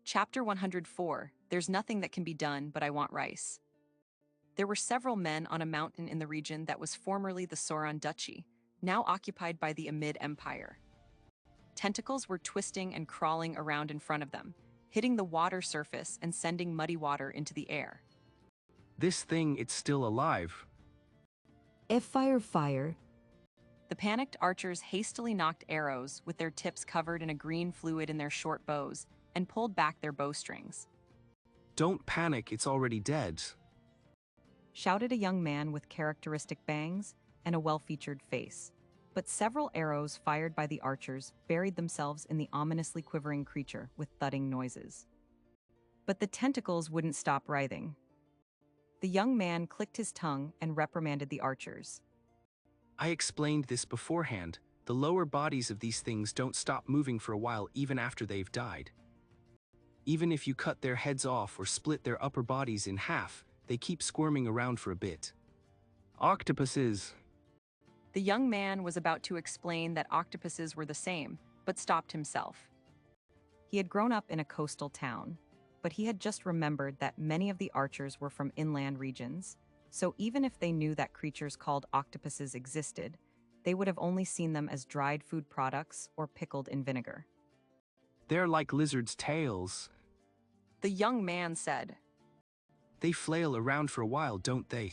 Chapter 104. There's nothing that can be done, but I want rice. There were several men on a mountain in the region that was formerly the Sauron Duchy, now occupied by the Amid Empire. Tentacles were twisting and crawling around in front of them, hitting the water surface and sending muddy water into the air. This thing, it's still alive. Fire. The panicked archers hastily knocked arrows with their tips covered in a green fluid in their short bows and pulled back their bowstrings. Don't panic, it's already dead. Shouted a young man with characteristic bangs and a well-featured face. But several arrows fired by the archers buried themselves in the ominously quivering creature with thudding noises. But the tentacles wouldn't stop writhing. The young man clicked his tongue and reprimanded the archers. I explained this beforehand. The lower bodies of these things don't stop moving for a while even after they've died. Even if you cut their heads off or split their upper bodies in half, they keep squirming around for a bit. Octopuses. The young man was about to explain that octopuses were the same, but stopped himself. He had grown up in a coastal town, but he had just remembered that many of the archers were from inland regions, so even if they knew that creatures called octopuses existed, they would have only seen them as dried food products or pickled in vinegar. They're like lizards' tails. The young man said. They flail around for a while, don't they?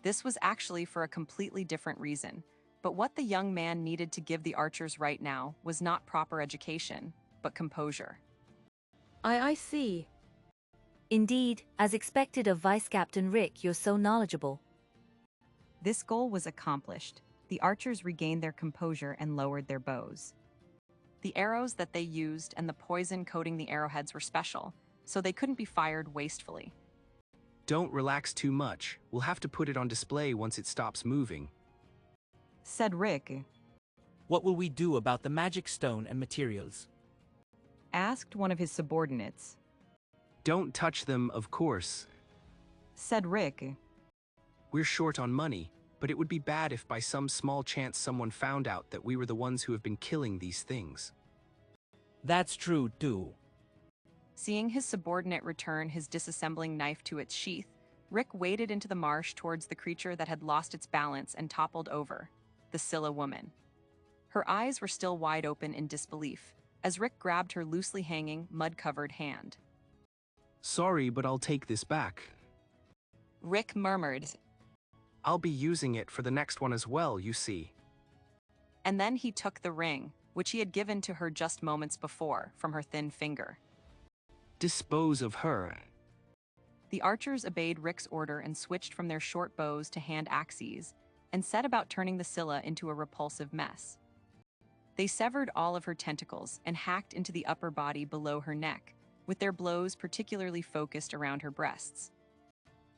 This was actually for a completely different reason, but what the young man needed to give the archers right now was not proper education, but composure. I see. Indeed, as expected of Vice Captain Rick, you're so knowledgeable. This goal was accomplished. The archers regained their composure and lowered their bows. The arrows that they used and the poison coating the arrowheads were special, so they couldn't be fired wastefully. Don't relax too much. We'll have to put it on display once it stops moving, said Rick. What will we do about the magic stone and materials? Asked one of his subordinates. Don't touch them, of course, said Rick. We're short on money, but it would be bad if by some small chance someone found out that we were the ones who have been killing these things. That's true, too. Seeing his subordinate return his disassembling knife to its sheath, Rick waded into the marsh towards the creature that had lost its balance and toppled over, the Scylla woman. Her eyes were still wide open in disbelief, as Rick grabbed her loosely hanging, mud-covered hand. Sorry, but I'll take this back. Rick murmured. I'll be using it for the next one as well, you see. And then he took the ring, which he had given to her just moments before, from her thin finger. Dispose of her. The archers obeyed Rick's order and switched from their short bows to hand axes, and set about turning the Scylla into a repulsive mess. They severed all of her tentacles and hacked into the upper body below her neck, with their blows particularly focused around her breasts.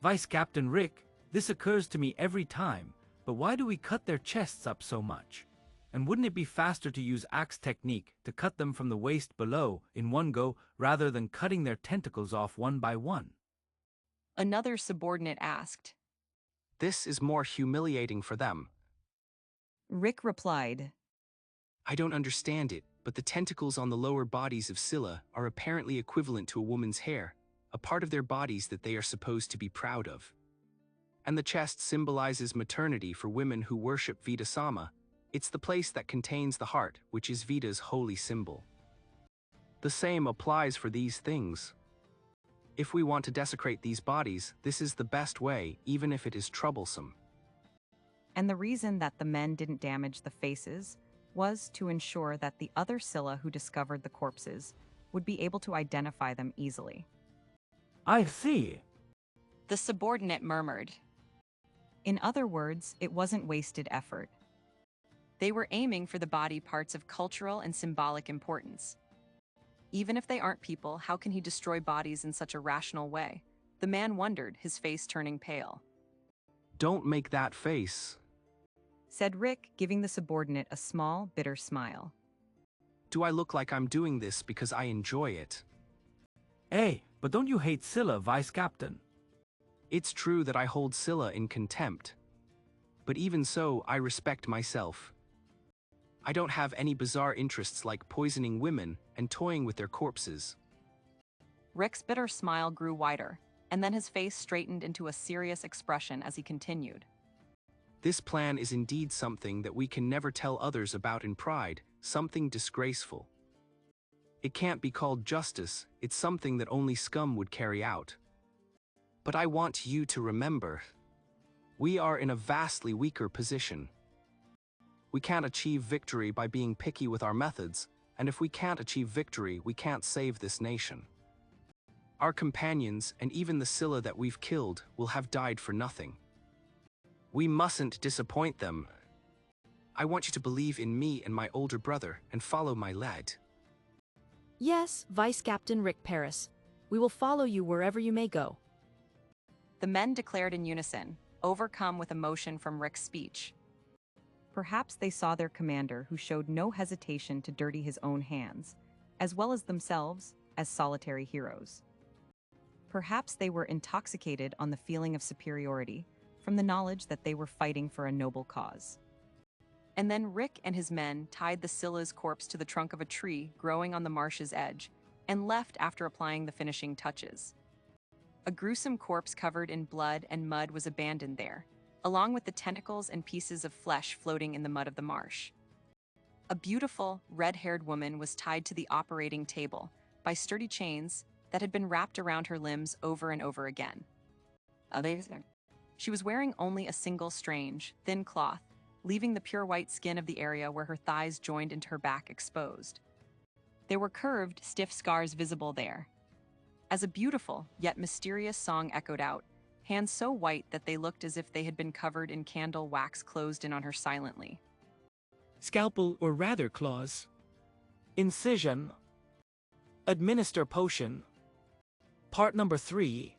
Vice Captain Rick, this occurs to me every time, but why do we cut their chests up so much? And wouldn't it be faster to use axe technique to cut them from the waist below in one go rather than cutting their tentacles off one by one? Another subordinate asked. This is more humiliating for them. Rick replied. I don't understand it, but the tentacles on the lower bodies of Scylla are apparently equivalent to a woman's hair, a part of their bodies that they are supposed to be proud of. And the chest symbolizes maternity for women who worship Vita Sama. It's the place that contains the heart, which is Vita's holy symbol. The same applies for these things. If we want to desecrate these bodies, this is the best way, even if it is troublesome. And the reason that the men didn't damage the faces was to ensure that the other Scylla who discovered the corpses would be able to identify them easily. I see. The subordinate murmured. In other words, it wasn't wasted effort. They were aiming for the body parts of cultural and symbolic importance. Even if they aren't people, how can he destroy bodies in such a rational way? The man wondered, his face turning pale. Don't make that face, said Rick, giving the subordinate a small, bitter smile. Do I look like I'm doing this because I enjoy it? Hey, but don't you hate Scylla, Vice Captain? It's true that I hold Scylla in contempt. But even so, I respect myself. I don't have any bizarre interests like poisoning women and toying with their corpses. Rick's bitter smile grew wider, and then his face straightened into a serious expression as he continued. This plan is indeed something that we can never tell others about in pride, something disgraceful. It can't be called justice, it's something that only scum would carry out. But I want you to remember, we are in a vastly weaker position. We can't achieve victory by being picky with our methods, and if we can't achieve victory, we can't save this nation. Our companions, and even the Scylla that we've killed, will have died for nothing. We mustn't disappoint them. I want you to believe in me and my older brother and follow my lead. Yes, Vice Captain Rick Paris. We will follow you wherever you may go. The men declared in unison, overcome with emotion from Rick's speech. Perhaps they saw their commander, who showed no hesitation to dirty his own hands, as well as themselves, as solitary heroes. Perhaps they were intoxicated on the feeling of superiority, from the knowledge that they were fighting for a noble cause. And then Rick and his men tied the Scylla's corpse to the trunk of a tree growing on the marsh's edge, and left after applying the finishing touches. A gruesome corpse covered in blood and mud was abandoned there, along with the tentacles and pieces of flesh floating in the mud of the marsh. A beautiful, red-haired woman was tied to the operating table by sturdy chains that had been wrapped around her limbs over and over again. She was wearing only a single strange, thin cloth, leaving the pure white skin of the area where her thighs joined into her back exposed. There were curved, stiff scars visible there. As a beautiful, yet mysterious song echoed out, hands so white that they looked as if they had been covered in candle wax closed in on her silently. Scalpel, or rather claws. Incision. Administer potion. Part number 3.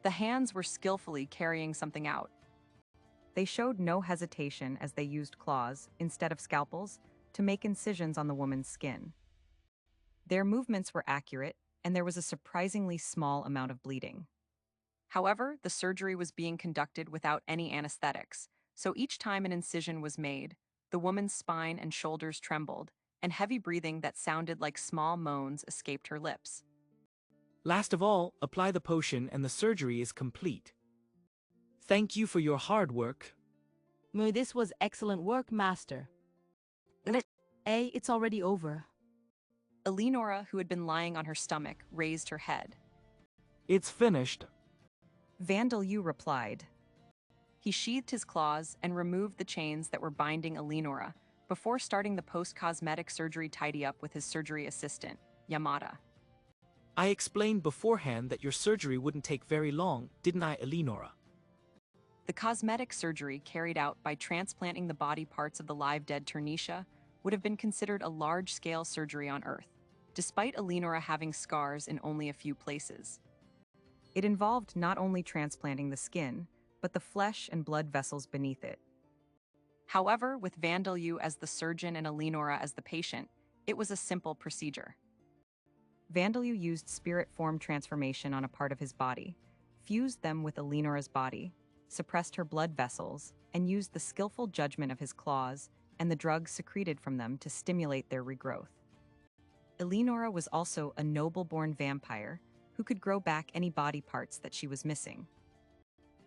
The hands were skillfully carrying something out. They showed no hesitation as they used claws, instead of scalpels, to make incisions on the woman's skin. Their movements were accurate, and there was a surprisingly small amount of bleeding. However, the surgery was being conducted without any anesthetics, so each time an incision was made, the woman's spine and shoulders trembled, and heavy breathing that sounded like small moans escaped her lips. Last of all, apply the potion and the surgery is complete. Thank you for your hard work. This was excellent work, Master. It's already over. Eleonora, who had been lying on her stomach, raised her head. It's finished. Vandeleu replied. He sheathed his claws and removed the chains that were binding Eleonora before starting the post-cosmetic surgery tidy-up with his surgery assistant, Yamada. I explained beforehand that your surgery wouldn't take very long, didn't I, Eleonora? The cosmetic surgery carried out by transplanting the body parts of the live-dead Turnitia would have been considered a large-scale surgery on Earth, despite Eleonora having scars in only a few places. It involved not only transplanting the skin, but the flesh and blood vessels beneath it. However, with Vandeleu as the surgeon and Eleonora as the patient, it was a simple procedure. Vandeleu used spirit form transformation on a part of his body, fused them with Eleonora's body, suppressed her blood vessels, and used the skillful judgment of his claws and the drugs secreted from them to stimulate their regrowth. Eleonora was also a noble-born vampire who could grow back any body parts that she was missing.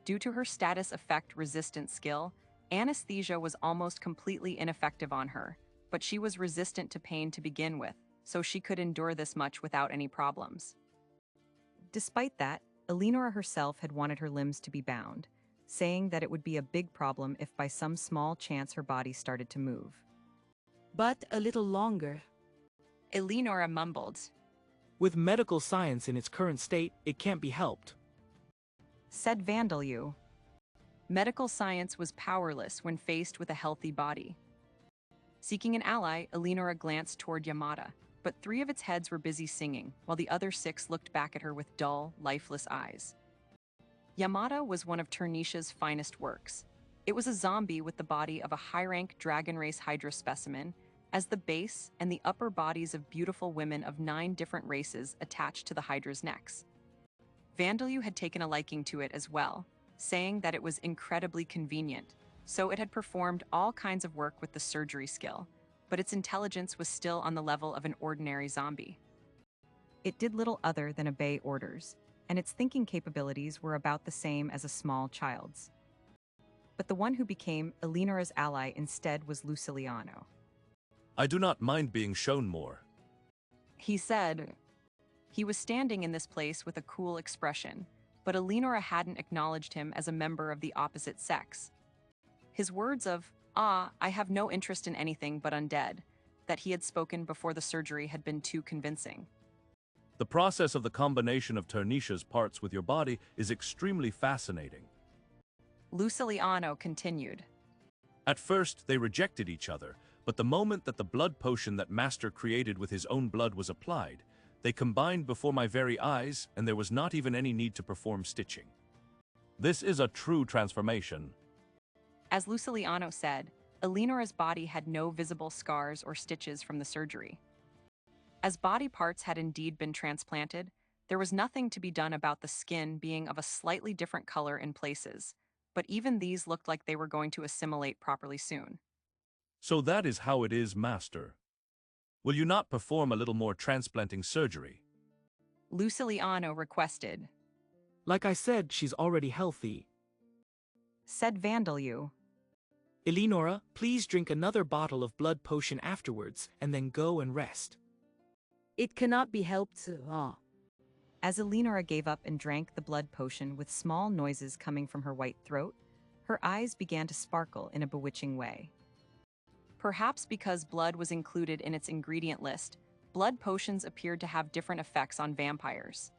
Due to her status effect-resistant skill, anesthesia was almost completely ineffective on her, but she was resistant to pain to begin with, so she could endure this much without any problems. Despite that, Eleonora herself had wanted her limbs to be bound, saying that it would be a big problem if by some small chance her body started to move. But a little longer. Eleonora mumbled. With medical science in its current state, it can't be helped. Said Vandeleu. Medical science was powerless when faced with a healthy body. Seeking an ally, Eleonora glanced toward Yamada, but 3 of its heads were busy singing, while the other 6 looked back at her with dull, lifeless eyes. Yamada was one of Turnitia's finest works. It was a zombie with the body of a high-rank dragon race Hydra specimen, as the base and the upper bodies of beautiful women of 9 different races attached to the Hydra's necks. Vandalyu had taken a liking to it as well, saying that it was incredibly convenient, so it had performed all kinds of work with the surgery skill, but its intelligence was still on the level of an ordinary zombie. It did little other than obey orders, and its thinking capabilities were about the same as a small child's. But the one who became Eleanor's ally instead was Luciliano. I do not mind being shown more. He said. He was standing in this place with a cool expression, but Eleanora hadn't acknowledged him as a member of the opposite sex. His words of, I have no interest in anything but undead, that he had spoken before the surgery had been too convincing. The process of the combination of Ternisha's parts with your body is extremely fascinating. Luciliano continued. At first, they rejected each other, but the moment that the blood potion that Master created with his own blood was applied, they combined before my very eyes, and there was not even any need to perform stitching. This is a true transformation. As Luciliano said, Eleanor's body had no visible scars or stitches from the surgery. As body parts had indeed been transplanted, there was nothing to be done about the skin being of a slightly different color in places, but even these looked like they were going to assimilate properly soon. So that is how it is, Master. Will you not perform a little more transplanting surgery? Luciliano requested. Like I said, she's already healthy. Said Vandalyu. Eleonora, please drink another bottle of blood potion afterwards, and then go and rest. It cannot be helped, As Eleonora gave up and drank the blood potion with small noises coming from her white throat, her eyes began to sparkle in a bewitching way. Perhaps because blood was included in its ingredient list, blood potions appeared to have different effects on vampires.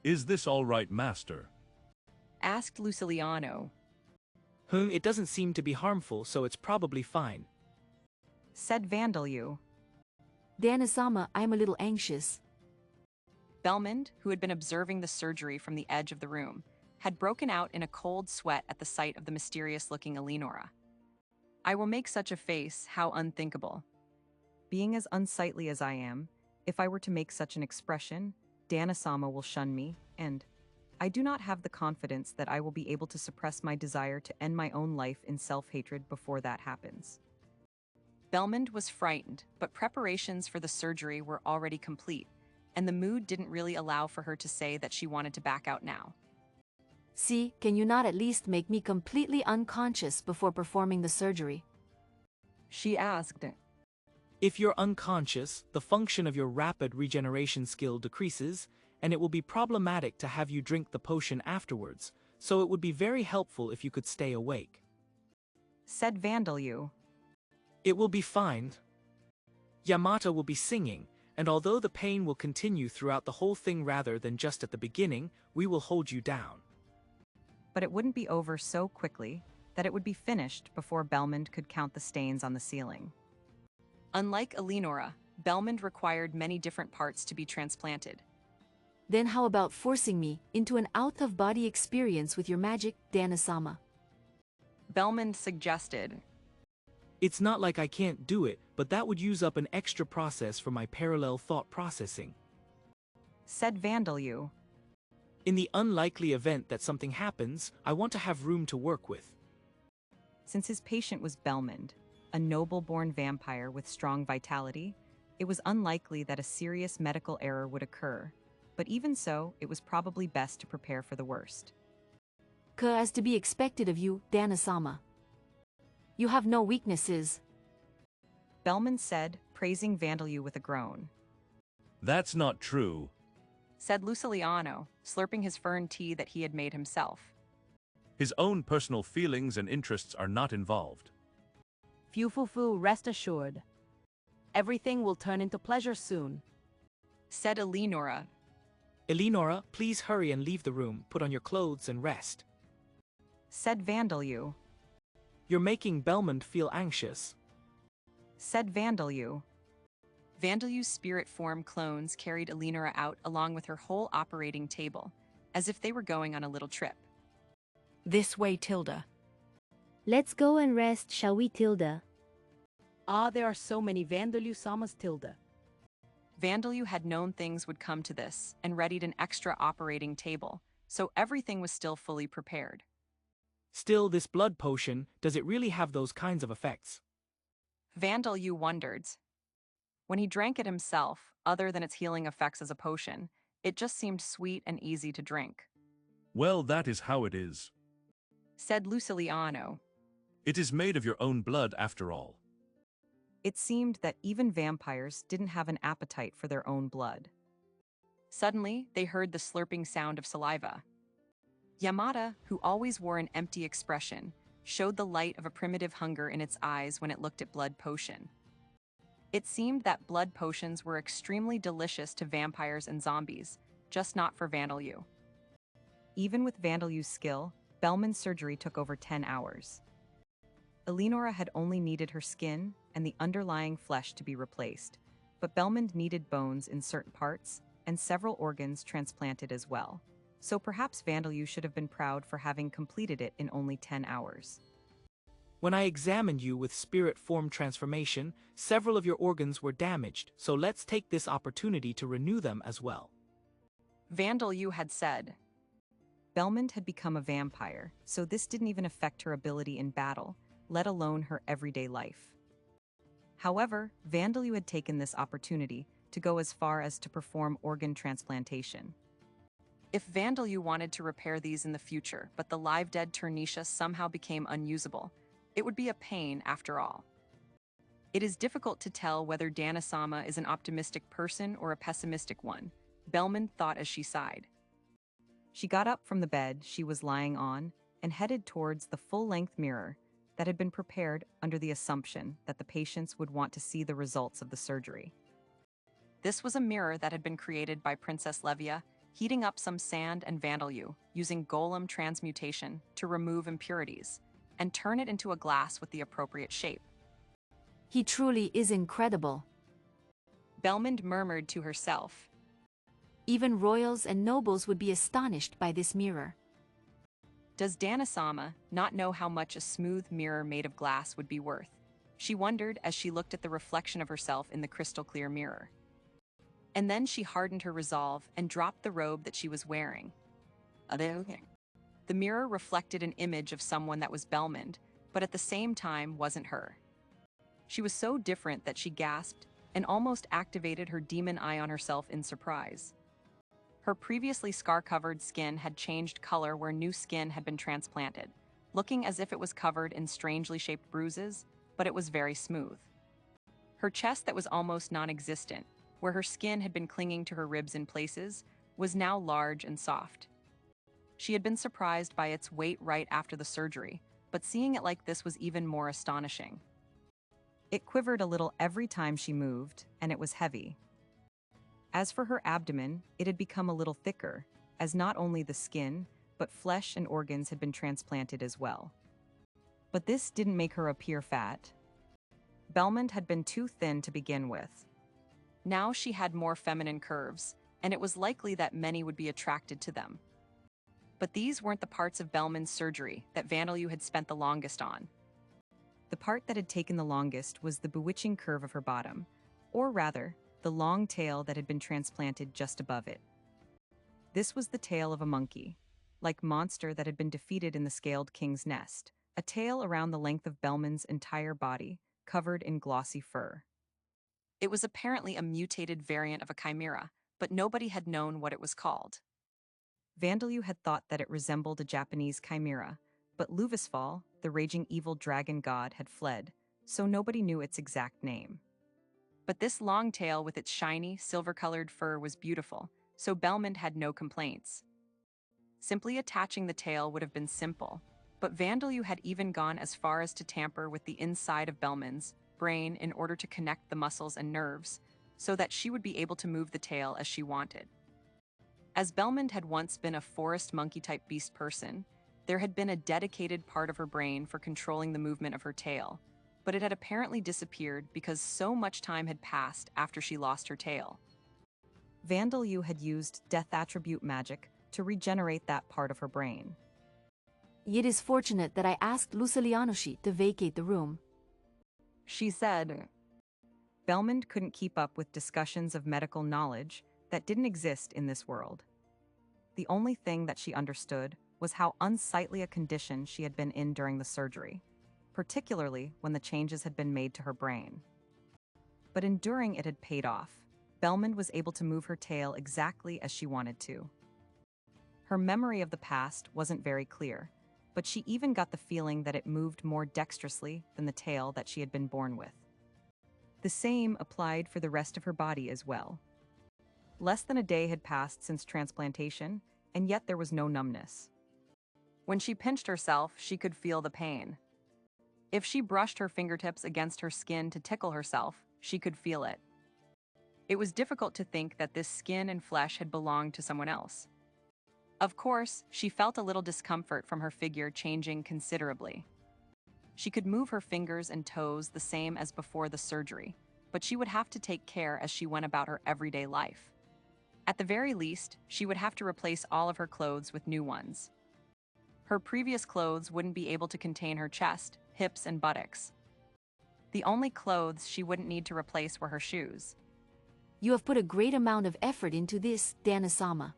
Is this all right, Master? Asked Luciliano. It doesn't seem to be harmful, so it's probably fine. Said Vandalyu. Danasama, I am a little anxious. Belmond, who had been observing the surgery from the edge of the room, had broken out in a cold sweat at the sight of the mysterious-looking Eleonora. I will make such a face, how unthinkable. Being as unsightly as I am, if I were to make such an expression, Danasama will shun me, and I do not have the confidence that I will be able to suppress my desire to end my own life in self-hatred before that happens. Belmond was frightened, but preparations for the surgery were already complete, and the mood didn't really allow for her to say that she wanted to back out now. See, can you not at least make me completely unconscious before performing the surgery? She asked. If you're unconscious, the function of your rapid regeneration skill decreases, and it will be problematic to have you drink the potion afterwards, so it would be very helpful if you could stay awake. Said Vandalyu. It will be fine. Yamata will be singing, and although the pain will continue throughout the whole thing rather than just at the beginning, we will hold you down. But it wouldn't be over so quickly that it would be finished before Belmond could count the stains on the ceiling. Unlike Eleonora, Belmond required many different parts to be transplanted. Then how about forcing me into an out-of-body experience with your magic, Danasama? Belmond suggested. It's not like I can't do it, but that would use up an extra process for my parallel thought processing. Said Vandalyu. In the unlikely event that something happens, I want to have room to work with. Since his patient was Belmond, a noble-born vampire with strong vitality, it was unlikely that a serious medical error would occur, but even so, it was probably best to prepare for the worst. As to be expected of you, Danasama. You have no weaknesses. Belmond said, praising Vandalyu with a groan. That's not true. Said Luciliano, slurping his fern tea that he had made himself. His own personal feelings and interests are not involved. Fufufu, rest assured. Everything will turn into pleasure soon. Said Eleonora. Eleonora, please hurry and leave the room, put on your clothes and rest. Said Vandalyu. You're making Belmond feel anxious. Said Vandalyu. Vandalyu's spirit form clones carried Eleonora out along with her whole operating table, as if they were going on a little trip. This way, Tilda. Let's go and rest, shall we, Tilda? There are so many Vandalyu-samas, Tilda. Vandeleu had known things would come to this and readied an extra operating table, so everything was still fully prepared. Still, this blood potion, does it really have those kinds of effects? Vandeleu wondered. When he drank it himself, other than its healing effects as a potion, it just seemed sweet and easy to drink. Well, that is how it is. Said Luciliano. It is made of your own blood after all. It seemed that even vampires didn't have an appetite for their own blood. Suddenly, they heard the slurping sound of saliva. Yamada, who always wore an empty expression, showed the light of a primitive hunger in its eyes when it looked at blood potion. It seemed that blood potions were extremely delicious to vampires and zombies, just not for Vandeleu. Even with Vandeleu's skill, Bellman's surgery took over 10 hours. Eleonora had only needed her skin and the underlying flesh to be replaced, but Bellman needed bones in certain parts and several organs transplanted as well. So perhaps Vandeleu should have been proud for having completed it in only 10 hours. When I examined you with spirit form transformation, several of your organs were damaged, so let's take this opportunity to renew them as well. Vandeleu had said. Bellman had become a vampire, so this didn't even affect her ability in battle, let alone her everyday life. However, Vandeleu had taken this opportunity to go as far as to perform organ transplantation. If Vandeleu wanted to repair these in the future, but the live-dead Turnitia somehow became unusable, it would be a pain after all. It is difficult to tell whether Dana-sama is an optimistic person or a pessimistic one, Bellman thought as she sighed. She got up from the bed she was lying on and headed towards the full-length mirror that had been prepared under the assumption that the patients would want to see the results of the surgery. This was a mirror that had been created by Princess Levia, heating up some sand and Vandeleu, using golem transmutation to remove impurities, and turn it into a glass with the appropriate shape. He truly is incredible. Bellman murmured to herself. Even royals and nobles would be astonished by this mirror. Does Dana-sama not know how much a smooth mirror made of glass would be worth? She wondered as she looked at the reflection of herself in the crystal-clear mirror. And then she hardened her resolve and dropped the robe that she was wearing. The mirror reflected an image of someone that was Bellman, but at the same time wasn't her. She was so different that she gasped and almost activated her demon eye on herself in surprise. Her previously scar-covered skin had changed color where new skin had been transplanted, looking as if it was covered in strangely shaped bruises, but it was very smooth. Her chest that was almost non-existent, where her skin had been clinging to her ribs in places, was now large and soft. She had been surprised by its weight right after the surgery, but seeing it like this was even more astonishing. It quivered a little every time she moved, and it was heavy. As for her abdomen, it had become a little thicker, as not only the skin, but flesh and organs had been transplanted as well. But this didn't make her appear fat. Bellman had been too thin to begin with. Now she had more feminine curves, and it was likely that many would be attracted to them. But these weren't the parts of Bellman's surgery that Vandeleu had spent the longest on. The part that had taken the longest was the bewitching curve of her bottom, or rather, the long tail that had been transplanted just above it. This was the tail of a monkey, like monster that had been defeated in the Scaled King's Nest, a tail around the length of Bellman's entire body, covered in glossy fur. It was apparently a mutated variant of a chimera, but nobody had known what it was called. Vandeleu had thought that it resembled a Japanese chimera, but Luvisfal, the raging evil dragon god, had fled, so nobody knew its exact name. But this long tail with its shiny, silver-colored fur was beautiful, so Bellman had no complaints. Simply attaching the tail would have been simple, but Vandeleu had even gone as far as to tamper with the inside of Bellman's brain in order to connect the muscles and nerves, so that she would be able to move the tail as she wanted. As Bellman had once been a forest monkey-type beast person, there had been a dedicated part of her brain for controlling the movement of her tail, but it had apparently disappeared because so much time had passed after she lost her tail. Vandeleu had used death attribute magic to regenerate that part of her brain. It is fortunate that I asked Lucilianoshi to vacate the room. She said, Belmond couldn't keep up with discussions of medical knowledge that didn't exist in this world. The only thing that she understood was how unsightly a condition she had been in during the surgery, particularly when the changes had been made to her brain. But enduring it had paid off. Belmond was able to move her tail exactly as she wanted to. Her memory of the past wasn't very clear, but she even got the feeling that it moved more dexterously than the tail that she had been born with. The same applied for the rest of her body as well. Less than a day had passed since transplantation, and yet there was no numbness. When she pinched herself, she could feel the pain. If she brushed her fingertips against her skin to tickle herself, she could feel it. It was difficult to think that this skin and flesh had belonged to someone else. Of course, she felt a little discomfort from her figure changing considerably. She could move her fingers and toes the same as before the surgery, but she would have to take care as she went about her everyday life. At the very least, she would have to replace all of her clothes with new ones. Her previous clothes wouldn't be able to contain her chest, hips, and buttocks. The only clothes she wouldn't need to replace were her shoes. You have put a great amount of effort into this, Dana-sama.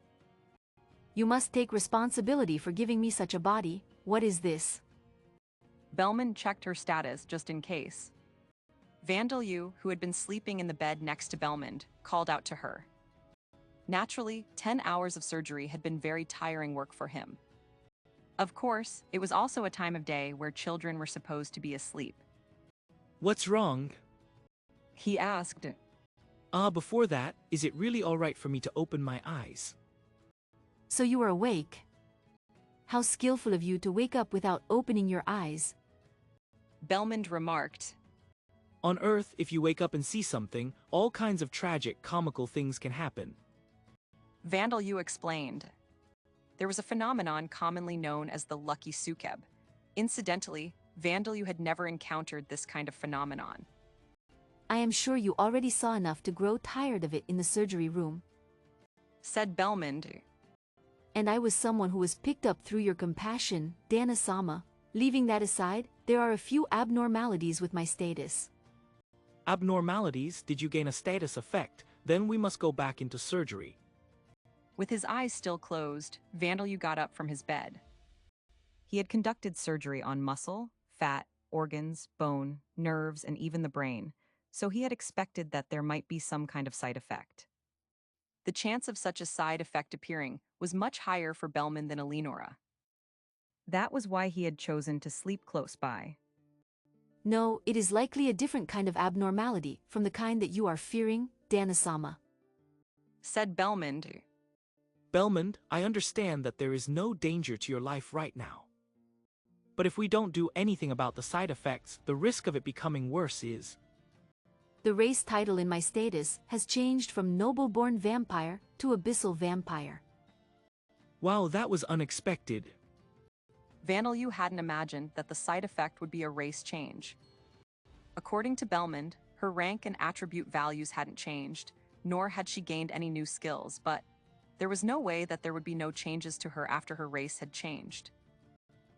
You must take responsibility for giving me such a body. What is this? Belmond checked her status just in case. Vandeleu, who had been sleeping in the bed next to Belmond, called out to her. Naturally, 10 hours of surgery had been very tiring work for him. Of course, it was also a time of day where children were supposed to be asleep. What's wrong? He asked. Before that, is it really all right for me to open my eyes? So you are awake? How skillful of you to wake up without opening your eyes. Belmond remarked. On Earth, if you wake up and see something, all kinds of tragic, comical things can happen. Vandeleu explained. There was a phenomenon commonly known as the lucky sukeb. Incidentally, Vandeleu had never encountered this kind of phenomenon. I am sure you already saw enough to grow tired of it in the surgery room. Said Belmond. And I was someone who was picked up through your compassion, Dana-sama. Leaving that aside, there are a few abnormalities with my status. Abnormalities? Did you gain a status effect? Then we must go back into surgery. With his eyes still closed, Vandeleu got up from his bed. He had conducted surgery on muscle, fat, organs, bone, nerves, and even the brain, so he had expected that there might be some kind of side effect. The chance of such a side effect appearing was much higher for Belmond than Eleonora. That was why he had chosen to sleep close by. No, it is likely a different kind of abnormality, from the kind that you are fearing, Dana-sama. Said Belmond. Belmond, I understand that there is no danger to your life right now. But if we don't do anything about the side effects, the risk of it becoming worse is... The race title in my status has changed from noble-born vampire to abyssal vampire. Wow, that was unexpected. Vandeleu hadn't imagined that the side effect would be a race change. According to Belmond, her rank and attribute values hadn't changed, nor had she gained any new skills, but there was no way that there would be no changes to her after her race had changed.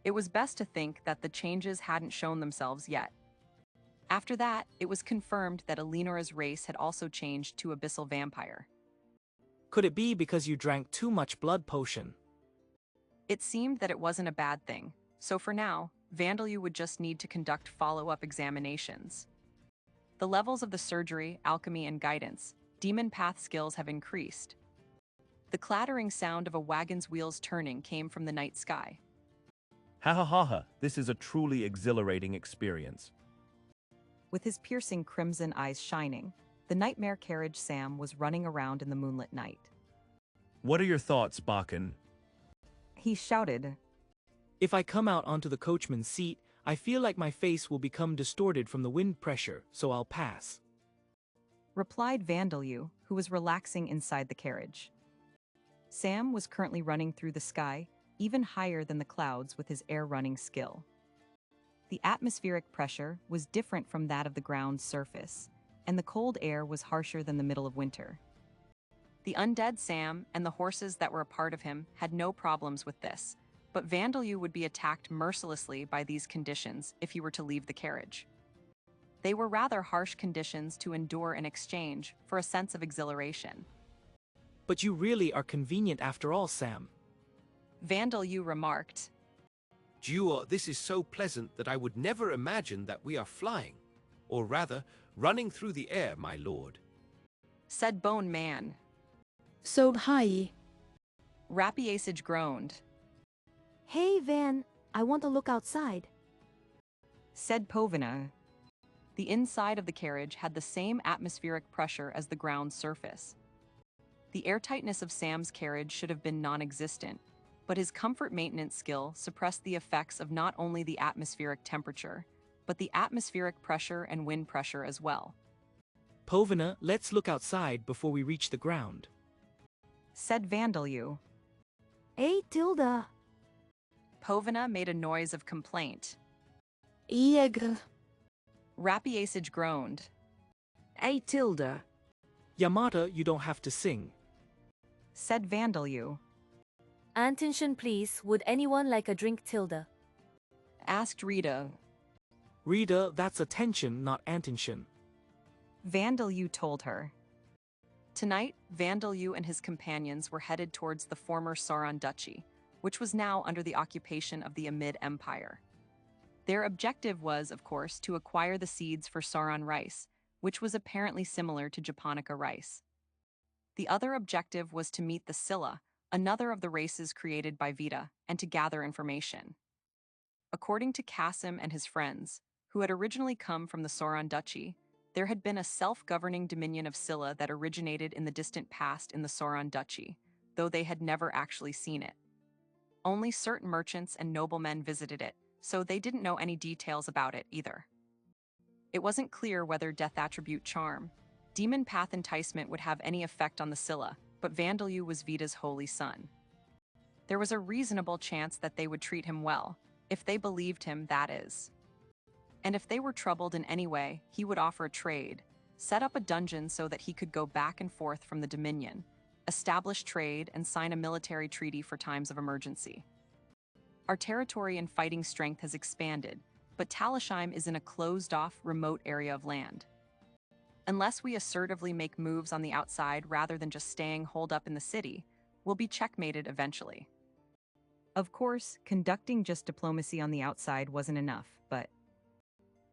It was best to think that the changes hadn't shown themselves yet. After that, it was confirmed that Eleonora's race had also changed to abyssal vampire. Could it be because you drank too much blood potion? It seemed that it wasn't a bad thing, so for now, Vandeleu would just need to conduct follow-up examinations. The levels of the surgery, alchemy, and guidance, demon path skills have increased. The clattering sound of a wagon's wheels turning came from the night sky. Ha ha ha ha, this is a truly exhilarating experience. With his piercing crimson eyes shining, the nightmare carriage Sam was running around in the moonlit night. What are your thoughts, Bakken? He shouted. If I come out onto the coachman's seat, I feel like my face will become distorted from the wind pressure, so I'll pass. Replied Vandeleu, who was relaxing inside the carriage. Sam was currently running through the sky, even higher than the clouds with his air-running skill. The atmospheric pressure was different from that of the ground's surface, and the cold air was harsher than the middle of winter. The undead Sam and the horses that were a part of him had no problems with this, but Vandeleu would be attacked mercilessly by these conditions if he were to leave the carriage. They were rather harsh conditions to endure in exchange for a sense of exhilaration. But you really are convenient after all, Sam. Vandal Yu remarked. This is so pleasant that I would never imagine that we are flying, or rather, running through the air, my lord. Said Bone Man. So high. Rapiacage groaned. Hey, Van, I want to look outside. Said Povina. The inside of the carriage had the same atmospheric pressure as the ground's surface. The airtightness of Sam's carriage should have been non-existent, but his comfort maintenance skill suppressed the effects of not only the atmospheric temperature, but the atmospheric pressure and wind pressure as well. Povina, let's look outside before we reach the ground. Said Vandal Yu. Hey, Tilda. Povina made a noise of complaint. Ieg. Rapiacage groaned. Hey, Tilda. Yamata, you don't have to sing. Said Vandal Yu. Attention please, would anyone like a drink, Tilda? Asked Rita. Rita, that's attention, not attention. Vandal Yu told her. Tonight, Vandal Yu and his companions were headed towards the former Sauron Duchy, which was now under the occupation of the Amid Empire. Their objective was, of course, to acquire the seeds for Sauron rice, which was apparently similar to Japonica rice. The other objective was to meet the Scylla, another of the races created by Vita, and to gather information. According to Kasim and his friends, who had originally come from the Sauron Duchy, there had been a self-governing dominion of Scylla that originated in the distant past in the Sauron Duchy, though they had never actually seen it. Only certain merchants and noblemen visited it, so they didn't know any details about it either. It wasn't clear whether Death Attribute Charm, Demon Path Enticement would have any effect on the Scylla, but Vandal Yu was Vita's holy son. There was a reasonable chance that they would treat him well, if they believed him, that is. And if they were troubled in any way, he would offer a trade, set up a dungeon so that he could go back and forth from the Dominion, establish trade, and sign a military treaty for times of emergency. Our territory and fighting strength has expanded, but Talishheim is in a closed-off, remote area of land. Unless we assertively make moves on the outside rather than just staying holed up in the city, we'll be checkmated eventually. Of course, conducting just diplomacy on the outside wasn't enough, but...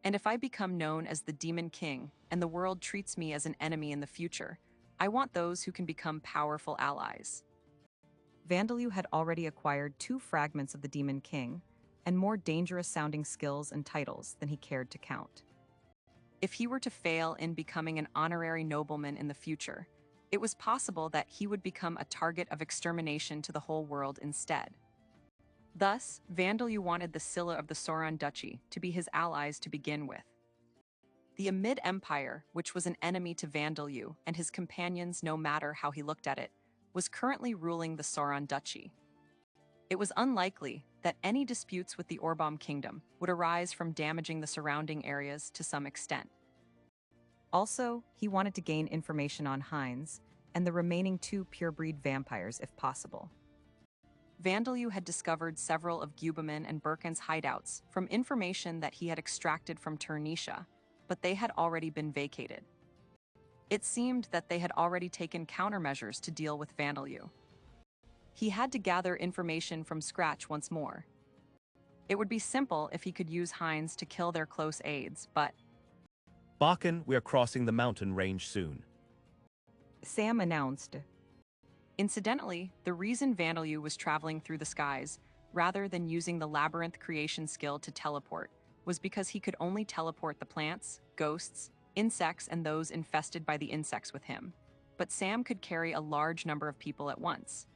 And if I become known as the Demon King, and the world treats me as an enemy in the future, I want those who can become powerful allies. Vandal Yu had already acquired 2 fragments of the Demon King, and more dangerous-sounding skills and titles than he cared to count. If he were to fail in becoming an honorary nobleman in the future, it was possible that he would become a target of extermination to the whole world instead. Thus, Vandal Yu wanted the Scylla of the Sauron Duchy to be his allies to begin with. The Amid Empire, which was an enemy to Vandal Yu and his companions no matter how he looked at it, was currently ruling the Sauron Duchy. It was unlikely that any disputes with the Orbom Kingdom would arise from damaging the surrounding areas to some extent. Also, he wanted to gain information on Heinz and the remaining 2 purebreed vampires if possible. Vandal Yu had discovered several of Gubaman and Birken's hideouts from information that he had extracted from Turnisha, but they had already been vacated. It seemed that they had already taken countermeasures to deal with Vandal Yu. He had to gather information from scratch once more. It would be simple if he could use Heinz to kill their close aides, but... Bakken, we are crossing the mountain range soon. Sam announced. Incidentally, the reason Vandal Yu was traveling through the skies, rather than using the labyrinth creation skill to teleport, was because he could only teleport the plants, ghosts, insects, and those infested by the insects with him. But Sam could carry a large number of people at once.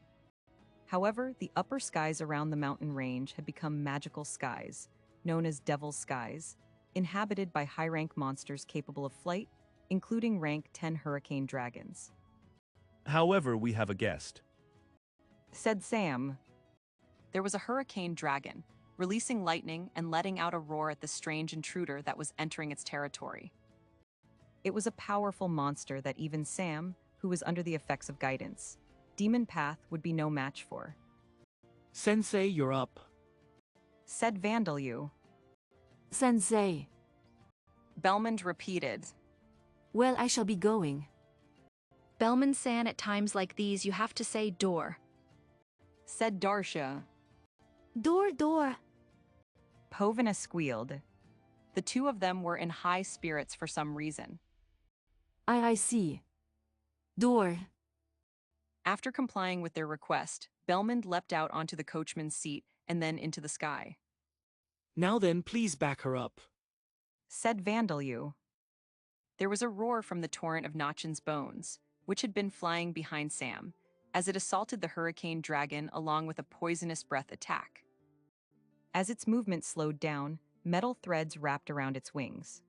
However, the upper skies around the mountain range had become magical skies, known as Devil's Skies, inhabited by high-rank monsters capable of flight, including rank 10 hurricane dragons. However, we have a guest. Said Sam. There was a hurricane dragon, releasing lightning and letting out a roar at the strange intruder that was entering its territory. It was a powerful monster that even Sam, who was under the effects of guidance, Demon Path would be no match for. Sensei, you're up. Said Vandal Yu. Sensei. Belmond repeated. Well, I shall be going. Bellman-san, at times like these, you have to say door. Said Darsha. Door, door. Povina squealed. The two of them were in high spirits for some reason. I see. Door. After complying with their request, Belmond leapt out onto the coachman's seat and then into the sky. Now then, please back her up. Said Vandeleu. There was a roar from the torrent of Nachin's bones, which had been flying behind Sam, as it assaulted the hurricane dragon along with a poisonous breath attack. As its movement slowed down, metal threads wrapped around its wings.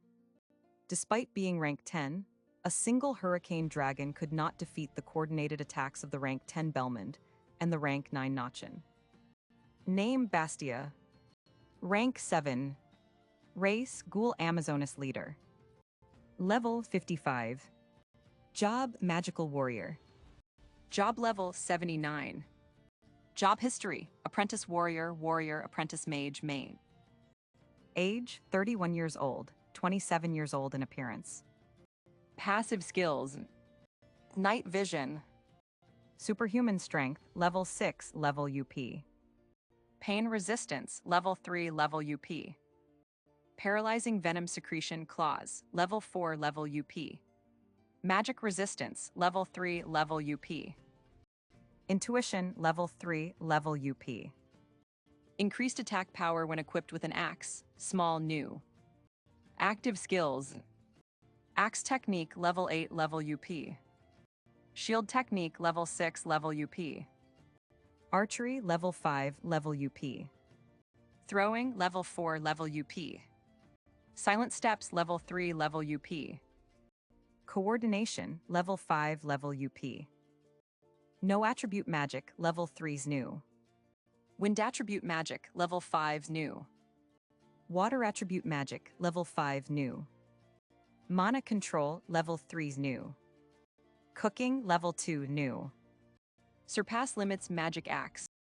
Despite being rank 10, a single hurricane dragon could not defeat the coordinated attacks of the rank 10 Belmond and the rank 9 Nachin. Name Bastia. Rank 7. Race Ghoul Amazonas Leader. Level 55. Job Magical Warrior. Job level 79. Job history: Apprentice Warrior, Warrior, Apprentice Mage, Main. Age: 31 years old, 27 years old in appearance. Passive skills: Night Vision. Superhuman Strength, level 6, level UP. Pain Resistance, level 3, level UP. Paralyzing Venom Secretion Claws, level 4, level UP. Magic Resistance, level 3, level UP. Intuition, level 3, level UP. Increased attack power when equipped with an axe, small new. Active skills: Axe Technique, level 8, level UP. Shield Technique, level 6, level UP. Archery, level 5, level UP. Throwing, level 4, level UP. Silent Steps, level 3, level UP. Coordination, level 5, level UP. No Attribute Magic, level 3's new. Wind Attribute Magic, level 5's new. Water Attribute Magic, level 5 new. Mana Control, level 3's new. Cooking, level 2 new. Surpass Limits Magic Axe,